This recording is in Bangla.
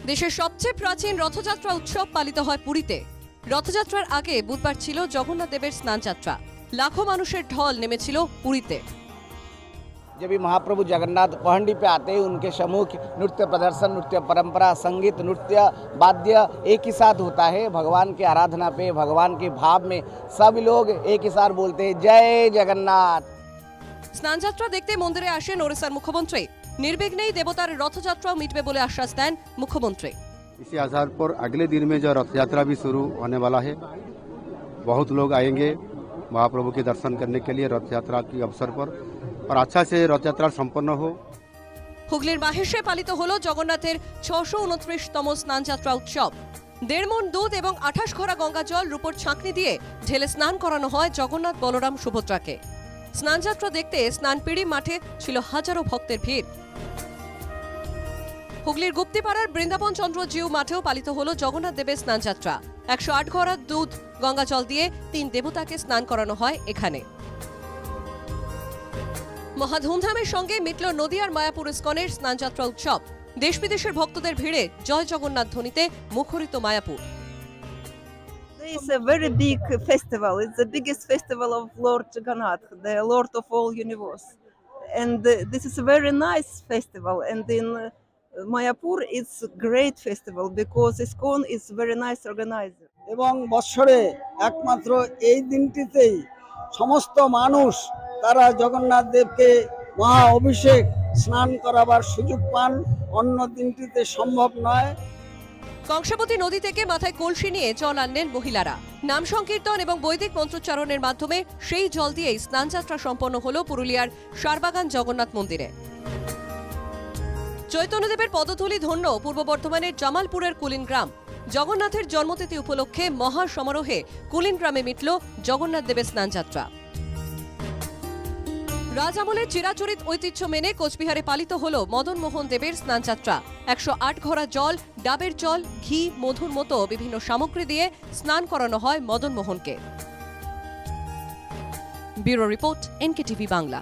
দেশের সবচেয়ে প্রাচীন রথযাত্রা উৎসব পালিত হয় পুরীতে। রথযাত্রার আগে বুধবার ছিল জগন্নাথ দেবের স্নানযাত্রা। লাখো মানুষের ঢল নেমেছিল পুরীতে। जब भी महाप्रभु जगन्नाथ पहंडी पे आते हैं उनके सम्मुख नृत्य प्रदर्शन, नृत्य परंपरा, संगीत, नृत्य, वाद्य एक ही साथ होता है। भगवान की आराधना पे, भगवान के भाव में सभी लोग एक ही साथ बोलते हैं जय जगन्नाथ। স্নানযাত্রা দেখতে মন্দিরে আসেন ওড়িশার মুখ্যমন্ত্রী। নির্বিঘ্নেই দেবতার রথযাত্রাও মিটবে বলে আশ্বাস দেন মুখ্যমন্ত্রী। इसी आधार पर अगले दिन में जो रथ यात्रा भी शुरू होने वाला है, बहुत लोग आएंगे महाप्रभु के दर्शन करने के लिए रथ यात्रा के अवसर पर, और अच्छा से रथ यात्रा संपन्न हो। হুগলির মাহেশে পালিত হলো জগন্নাথের 629তম স্নানযাত্রা উৎসব। 1.5 মণ দুধ এবং 28 ঘড়া গঙ্গা জল রূপোর ছাঁকনি দিয়ে ঢেলে স্নান করানো হয় জগন্নাথ, বলরাম, সুভদ্রাকে। স্নানযাত্রা দেখতে স্নানপিড়ি মাঠে ছিল হাজারো ভক্তের ভিড়। হুগলির গুপ্তিপাড়ার বৃন্দাবন চন্দ্র জিউ মাঠেও পালিত হলো জগন্নাথ দেবের স্নানযাত্রা। 108 ঘড়া দুধ গঙ্গা জল দিয়ে 3 দেবতাকে স্নান করানো হয় এখানে। মহা ধুমধামের সঙ্গে মিটল নদিয়ার মায়াপুর ইস্কনের স্নানযাত্রা উৎসব। দেশ বিদেশের ভক্তদের ভিড়ে জয় জগন্নাথ ধ্বনিতে মুখরিত Mayapur. It's a very big festival. It's the biggest festival of Lord Jagannath, the Lord of all universe. And this is a very nice festival. And in Mayapur, it's a great festival because ISKCON is very nice organizer. এবং বৎসরে একমাত্র এই দিনটিতেই সমস্ত মানুষ তারা জগন্নাথ দেবকে মহা অভিষেক স্নান করাবার সুযোগ পান। অন্য দিনটিতে সম্ভব নয়। কংসাবতী নদী থেকে মাথায় কলসি নিয়ে জল আনলেন মহিলারা। নাম সংকীর্তন এবং বৈদিক মন্ত্রোচ্চারণের মাধ্যমে সেই জল দিয়েই স্নানযাত্রা সম্পন্ন হলো পুরুলিয়ার শারবাগান জগন্নাথ মন্দিরে। চৈতন্যদেবের পদধূলি ধন্য পূর্ব বর্ধমানের জামালপুরের কুলিন গ্রাম। জগন্নাথের জন্মতিথি উপলক্ষে মহা সমারোহে কুলিন গ্রামে মিটল জগন্নাথ দেবের স্নানযাত্রা। রাজ আমলের চিরাচরিত ঐতিহ্য মেনে কোচবিহারে পালিত হল মদন মোহন দেবের স্নানযাত্রা। 108 ঘড়া জল, ডাবের জল, ঘি, মধুর মতো বিভিন্ন সামগ্রী দিয়ে স্নান করানো হয় মদন মোহনকে। Bureau report, NKTV Bangla.